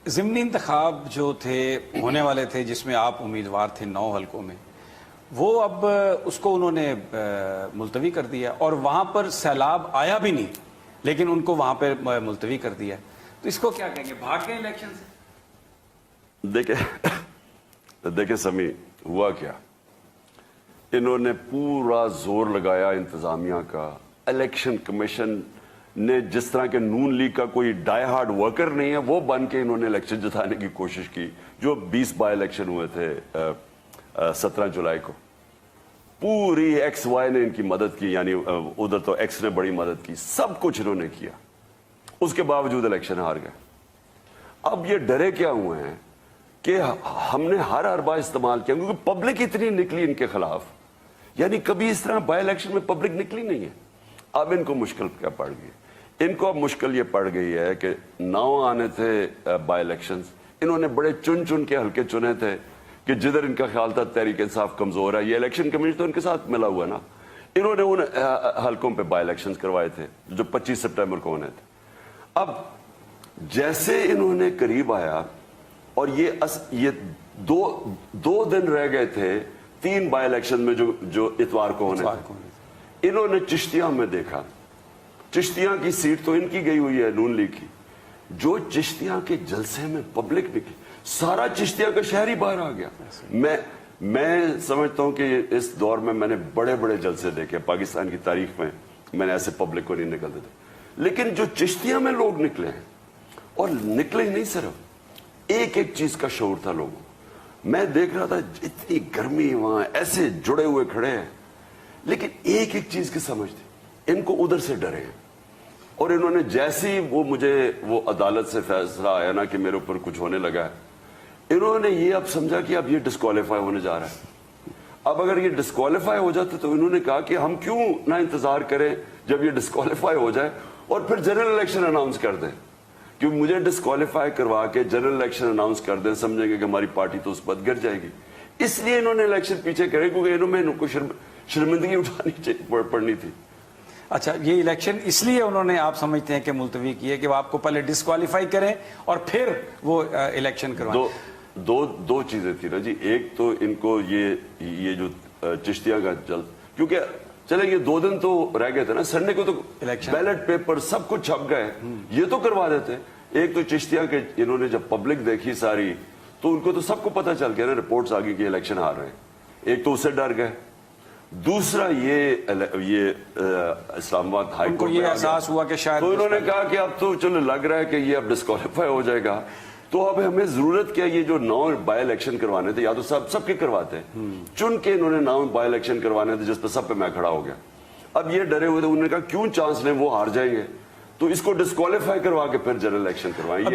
ضمنی انتخاب جو تھے ہونے والے تھے جس میں آپ امیدوار تھے 9 حلقوں میں، وہ اب اس کو انہوں نے ملتوی کر دیا اور وہاں پر سیلاب آیا بھی نہیں لیکن ان کو وہاں پہ ملتوی کر دیا. تو اس کو کیا کہیں گے؟ بھاگ گئے الیکشن سے؟ دیکھیں سمی، ہوا کیا، انہوں نے پورا زور لگایا انتظامیہ کا. الیکشن کمیشن نے جس طرح کے نون لیگ کا کوئی ڈائی ہارڈ ورکر نہیں ہے وہ بن کے انہوں نے الیکشن جتانے کی کوشش کی. جو 20 بائی الیکشن ہوئے تھے 17 جولائی کو، پوری ایکس وائی نے ان کی مدد کی، یعنی ادھر تو ایکس نے بڑی مدد کی، سب کچھ انہوں نے کیا، اس کے باوجود الیکشن ہار گئے. اب یہ ڈرے کیا ہوئے ہیں کہ ہم نے ہر اربا استعمال کیا کیونکہ پبلک اتنی نکلی ان کے خلاف، یعنی کبھی اس طرح بائی الیکشن میں پبلک نکلی نہیں ہے. اب ان کو مشکل کیا پڑ گئی؟ ان کو اب مشکل یہ پڑ گئی ہے کہ 9 آنے تھے بائی الیکشنز، انہوں نے بڑے چن کے حلقے چنے تھے کہ جدھر ان کا خیال تھا تحریک انصاف کمزور ہے. یہ الیکشن کمیشن تو ان کے ساتھ ملا ہوا نا، انہوں نے ان حلقوں پہ بائی الیکشنز کروائے تھے جو 25 سپٹمبر کو ہونے تھے. اب جیسے انہوں نے قریب آیا اور یہ دو دن رہ گئے تھے 3 بائی الیکشن میں جو اتوار کو ہونے تھے، انہوں نے چشتیاں میں دیکھا، چشتیاں کی سیٹ تو ان کی گئی ہوئی ہے نون لیگ کی، جو چشتیاں کے جلسے میں پبلک نکلی، سارا چشتیاں کا شہر ہی باہر آ گیا. میں سمجھتا ہوں کہ اس دور میں نے بڑے بڑے جلسے دیکھے پاکستان کی تاریخ میں نے ایسے پبلک کو نہیں نکلتے تھے، لیکن جو چشتیاں میں لوگ نکلے ہیں، اور نکلے نہیں صرف، ایک چیز کا شعور تھا لوگوں. میں دیکھ رہا تھا اتنی گرمی وہاں، ایسے جڑے ہوئے کھڑے ہیں، لیکن ایک چیز کی سمجھ تھی، ان کو ادھر سے ڈرے ہیں. اور انہوں نے جیسے ہی وہ عدالت سے فیصلہ آیا نا کہ میرے اوپر کچھ ہونے لگا ہے، انہوں نے یہ اب سمجھا کہ اب یہ ڈسکوالیفائی ہونے جا رہا ہے. اب اگر یہ ڈسکوالیفائی ہو جاتے تو انہوں نے کہا کہ ہم کیوں نہ انتظار کریں جب یہ ڈسکوالیفائی ہو جائے اور پھر جنرل الیکشن اناؤنس کر دیں. کیونکہ مجھے ڈسکوالیفائی کروا کے جنرل الیکشن اناؤنس کر دیں، سمجھیں گے کہ ہماری پارٹی تو اس وقت گر جائے گی. اس لیے انہوں نے الیکشن پیچھے کرے کیونکہ انہوں کو شرمندگی اٹھانی پڑنی تھی. اچھا، یہ الیکشن اس لیے انہوں نے آپ سمجھتے ہیں کہ ملتوی کی ہے کہ وہ آپ کو پہلے ڈسکوالیفائی کریں اور پھر وہ الیکشن کروائیں؟ دو چیزیں تھی نا جی. ایک تو ان کو یہ جو چشتیاں کا کیونکہ چلیں یہ 2 دن تو رہ گئے تھے نا، سنڈے کو تو بیلٹ پیپر سب کچھ چھپ گئے، یہ تو کروا دیتے. ایک تو چشتیاں کے انہوں نے جب پبلک دیکھی ساری تو ان کو تو سب کو پتہ چل گیا نا، رپورٹس آ گئی کہ الیکشن ہار رہے ہیں. ایک تو اس سے ڈر گئے، دوسرا یہ اسلام آباد ہائی کورٹ یہ احساس ہوا کہ شاید تو انہوں نے کہا کہ اب تو چلو لگ رہا ہے کہ یہ اب ڈسکوالیفائی ہو جائے گا، تو اب ہمیں ضرورت کیا یہ جو 9 بائی الیکشن کروانے تھے، یا تو سب کے کرواتے ہیں، چن کے انہوں نے 9 بائی الیکشن کروانے تھے جس پہ سب پہ میں کھڑا ہو گیا. اب یہ ڈرے ہوئے تھے، انہوں نے کہا کیوں چانس لیں، وہ ہار جائیں گے تو اس کو ڈسکوالیفائی کروا کے پھر جنرل الیکشن کروائیں.